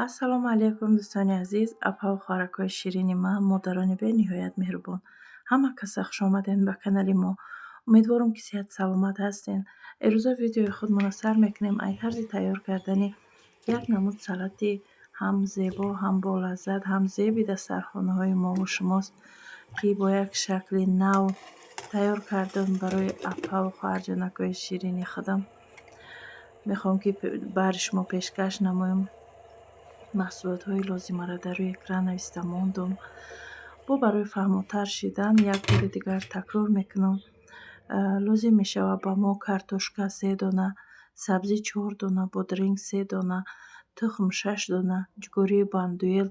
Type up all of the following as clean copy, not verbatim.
ассалому алайкум дӯстони азиз, апа ва хӯракҳои ширини ман, модарони бениҳоят меҳрубон. Ҳама каса хушомадед ба канали мо. Умедворам ки сеҳат саломат ҳастед. Имрӯза видеои худмонро сар мекунем аз тарзи тайёр кардани як намуд салати ҳам зебо, ҳам болаззат, ҳам зеби дастархонаҳои мову шумост, ки бо як шакли нав тайёр кардам барои апа ва хоҳарҷонакҳои ширини худам. Мехоҳам ки баъри шумо пешкаш намоям. маҳсулотҳои лозимаро дар рӯи экран нависта мондум. бо барои фаҳмотар шидан як бори дигар такрор мекунам. лозим мешавад ба мо картошка 3 дона, сабзӣ 4 дона, бодринг 3 дона, тухм 6 дона, ҷугурии бандуэл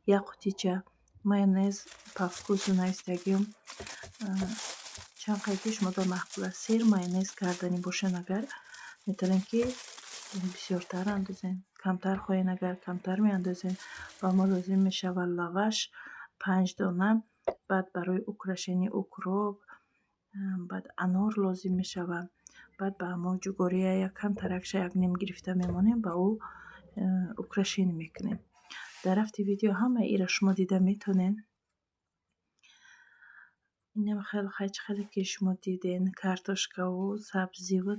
1 қутича, майонез по вкусу навистагиам. чанд қайки шумода маъқул аст сир майонез карданӣ бошад, агар метавонем ки бисёртар андозем, камтар хоҳем агар камтар меандозем. Ба мо лозим мешавад лаваш 5 дона, баъд барои украшени укроп, баъд анор лозим мешавад, баъд ба мо ҷугурия якам таракша 1 гирифта мемонем, ба ӯ украшенӣ мекунем. Дар рафти видео ҳамаи иро шумо дида метавонед. инам хеле ки шумо диден картошкаву сабзиву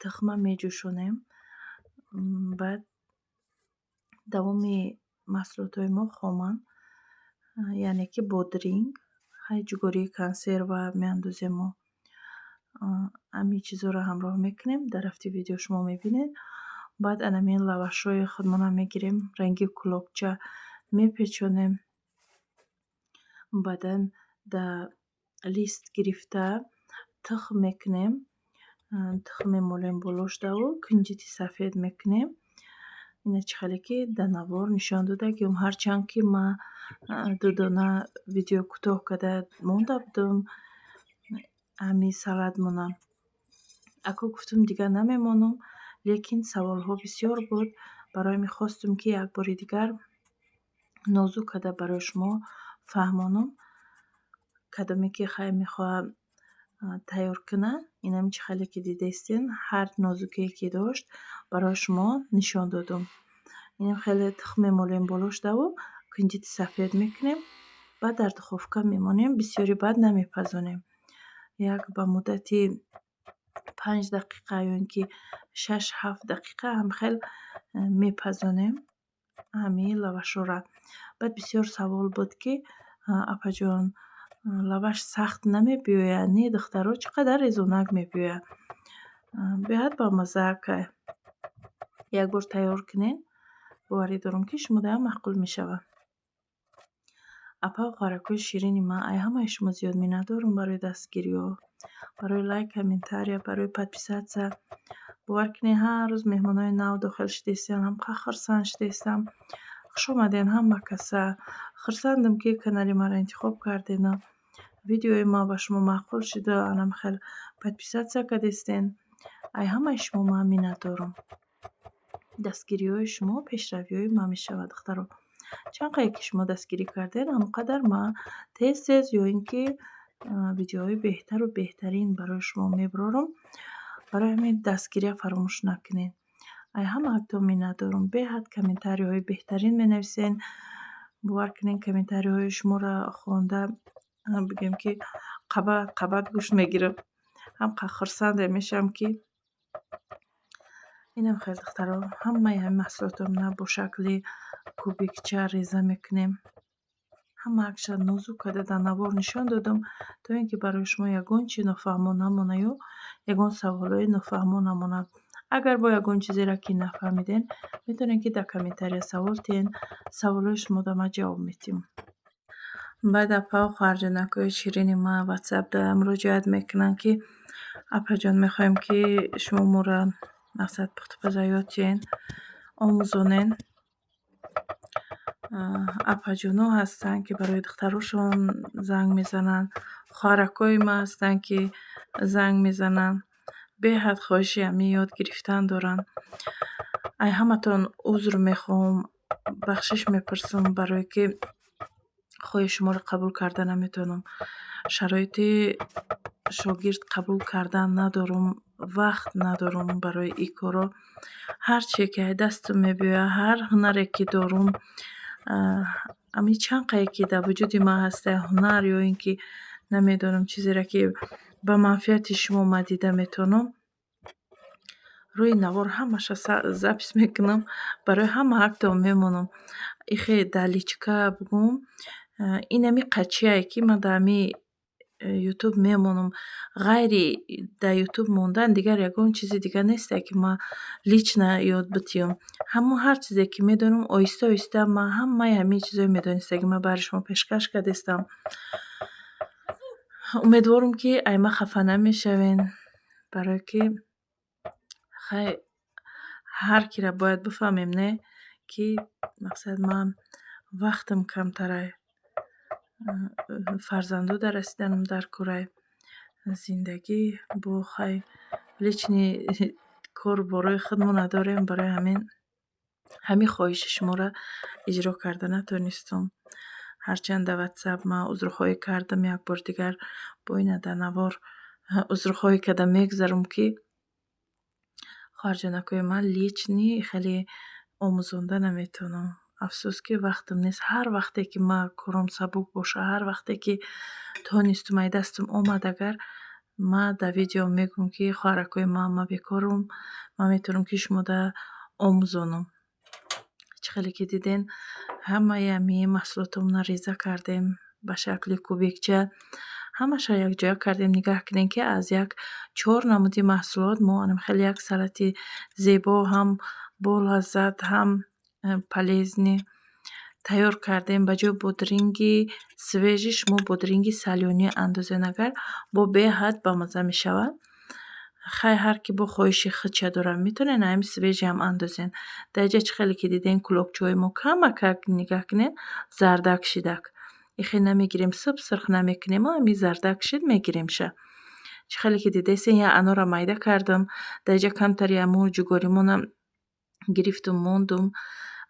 тухма меҷӯшонем. баъд давоми маҳсулотҳои мо хоманд, яъне ки бодринг, ҳай ҷугурии консерва меандозем мо. ҳамин чизҳоро ҳамроҳ мекунем. Дар рафти видео шумо мебинед. баъд анамин лавашҳои худмонро мегирем, ранги кулокча мепечонем. баъдан дар лист гирифта тухм мекунем. тухм мемолем болош даву кунҷити сафед мекунем. ина чӣ хеле ки дар навор нишон додагиам. ҳарчанд ки ман 2 дона видео кӯтоҳ карда монда будам ҳамин салатмона. ако гуфтам дигар намемонам, лекин саволҳо бисёр буд. барои ҳамин хостам ки як бори дигар нозук карда барои шумо фаҳмонам кадоме ки хай мехоҳам тайёр кунам. инам чӣ хеле ки дидаистен ҳар нозукие ки дошт барои шумо нишон додам. инам хеле тухм мемолем болош даву кунҷити сафед мекунем. баъд дар духовка мемонем. бисёри баъд намепазонем. як ба муддати 5 дақиқа ё ин ки 6-7 дақиқа ҳам хел мепазонем ҳамин лавашҳоро. баъд бисёр савол буд ки апаҷон лаваш сахт намебиёяд? Не духтаро чӣ қадар резонак мебиёяд? беҳад бамаззаака. як бор тайёр кунед. боварӣ дорам ки шумодаам маъқул мешавад. апа ва хӯракҳои ширини ман, ай ҳамаи шумо зиёд миннат дорам барои дастгириҳо, барои лайк, комментария, барои подписатсия. бовар кунед ҳар рӯз меҳмонони нав дохил шудестам, ҳам қа хурсанд шудестам. хушомадед ҳама каса. хурсандам ки канали маро интихоб кардед. видеои ман ба шумо маъқул шуда анам хел подписатсия кардестен. ай ҳамаи шумо ман миннат дорам. дастгириҳои шумо пешравиҳои ман мешавад духтаро. чанд қадр ки шумо дастгирӣ кардед, ҳамон қадар ман тез ё ин ки видеоҳои беҳтару беҳтарин барои шумо мебарорам. барои ҳамин дастгирия фаромӯш накунед. ай ҳамаатон миннат дорам. беҳад комментариҳои беҳтарин менависед. бовар кунед комментариҳои шуморо хонда бигӯем ки қабат гӯшт мегирам. ҳам қа хурсанд мешавам ки инам хел духтаро ҳамаи ҳамин маҳсулотамона бо шакли кубикча реза мекунем. ҳамаакша нозук карда дар навор нишон додам, то ин ки барои шумо ягон чиз нофаҳмо намонад ё ягон саволҳои нофаҳмо намонад. агар бо ягон чизеро ки нафаҳмиден, метавонед ки дар комментария савол диҳед. саволҳои шуморо ман ҷавоб медиҳам. баъд апа ва хоҳарҷонакҳои ширини ман ватсап дорам муроҷиат мекунанд ки апаҷон мехоҳем ки шумо моро мақсад пухтупазаётиен, омӯзонен. апаҷонҳо ҳастанд ки барои духтарошон занг мезананд. хоҳаракҳои ман ҳастанд ки занг мезананд. беҳад хоҳиши ҳамин ёд гирифтан доранд. ай ҳаматон узр мехоҳам, бахшиш мепурсам барое ки хоҳи шуморо қабул карда наметавонам. Шароити шогирд қабул кардан надорум, вақт надорум барои ин коро. Ҳар чие ки дастам мебиёяд, ҳар ҳунаре ки дорум, ҳамин чанқае ки дар вуҷуди ман ҳастае ҳунар ё ин ки намедонам чизеро ки ба манфиати шумо ман дида метавонам, рӯи навор ҳамаша запис мекунам, барои ҳама актам мемонам. Ихе дар личка бигӯм, инами қачияе ки ман дар ҳамин ютуб мемонам. Ғайри дар ютуб мондан дигар ягон чизи дигар нестае ки ман лично ёд битиём. Ҳамон ҳар чизе ки медонам оҳиста оҳиста ман ҳамаи ҳамин чизои медонистае ки ман баҳри шумо пешкаш кардистам. Умедворам ки айма хафа намешавен, барое ки хай ҳар киро бояд бифаҳмем не ки мақсад ман вақтам камтарае. Фарзанду дар расиданам дар кораи зиндагӣ бо хай лични кор борои худмон надорем. Барои ҳамин хоҳиши шуморо иҷро карда натавонистум. Ҳарчанд дар ватсап ман узрхоҳӣ кардам, як бори дигар бо ина дар навор узрхоҳӣ карда мегзарам ки хоҳарҷонакои ман лични хеле омӯзонда наметавонам. Афсӯс ки вақтам нест. Ҳар вақте ки ман корам сабук боша, ҳар вақте ки тавонистум ай дастам омад, агар ман дар видеом мегӯям ки хоҳаракои ман бекорам, ман метавонам ки шуморо омӯзонам. Чӣ хеле ки диден ҳамаи ҳамин маҳсулотамонро реза кардем ба шакли кубикча. Ҳамаша якҷоя кардем. Нигаҳ кунед ки аз як 4 намуди маҳсулот мо хеле як салати зебо, ҳам болаззат, ҳам полезни тайёр кардем. Ба ҷои бодринги свежи шумо бодринги салёнӣ андозен. Агар бо беҳад бамазза мешавад. Хай ҳар ки бо хоҳиши худша дорад метавонен ҳамин свежи ҳам андозен. Дар инҷа чӣ хеле ки диден кулокчаҳои мо камакак нигаҳ кунед зардак шидак. Ихе намегирем суб сирх намекунем, ҳамин зардак шид мегирем ша. Чӣ хеле ки дидестен я анора майда кардам. Дар инҷа камтари ҳамун ҷугоримонам гирифтум мондум.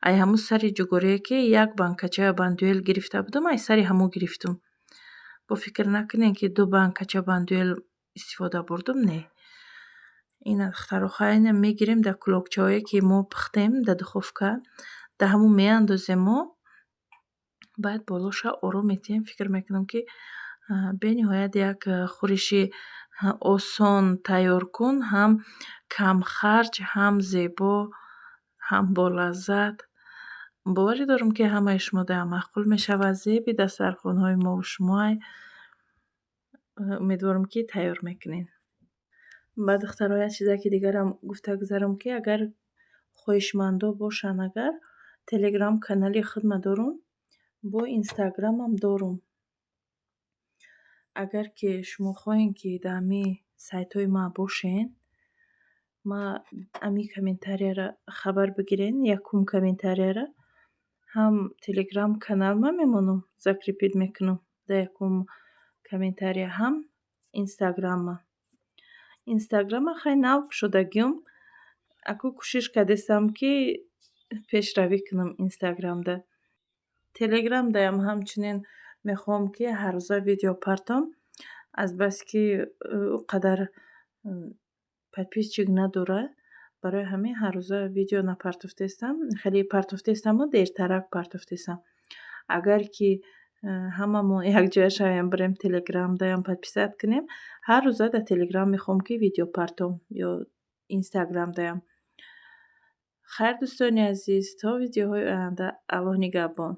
Ай ҳамун сари ҷугорие ки як банкача бандуел гирифта будам, ай сари ҳамун гирифтум. Бо фикр накунед ки 2 банкача бандуел истифода бурдум, не. Ина духтаро хай мегирем дар кулокчаҳое ки мо пухтем дар духовка, дар ҳамун меандозем мо. Баъд болоша ором метиҳем. Фикр мекунам ки бениҳоят як хӯриши осон тайёркун, ҳам камхарҷ, ҳам зебо, ҳам болаззат. боварӣ дорам ки ҳамаи шумо дар маъқул мешавад. зеби дастархонҳои мову шумоай. Умедворам ки тайёр мекунед. ба духтаро як чизе ки дигарам гуфта гузарам ки агар хоҳишмандо бошанд, агар телеграм канали худам дорам, бо инстаграмам дорам. Агар ки шумо хоҳед ки дар ҳамин сайтҳои ман бошен, ман ҳамин комментарияро хабар бигирен, якум комментарияро ҳам телеграм канал ман мемонам, закрепит мекунам дар якум комментария, ҳам инстаграма. Инстаграма хай нав шудагиам. Акӯ кӯшиш кардестам ки пешравӣ кунам инстаграмда. Телеграмдаям ҳамчунин мехоҳам ки ҳаррӯза видео партам. Азбаски ӯ қадар подписчик надорад, барои ҳамин ҳаррӯза видео напартофтестам. Хеле партофтестаму дертарак партофтестам. Агар ки ҳамамон якҷоя шавем, бирем телеграмдаям подписат кунем, ҳаррӯза дар телеграм мехоҳам ки видео партом ё инстаграмдаям. Хайр дӯстони азиз, то видеоҳои оянда. Аллоҳ нигаҳбон.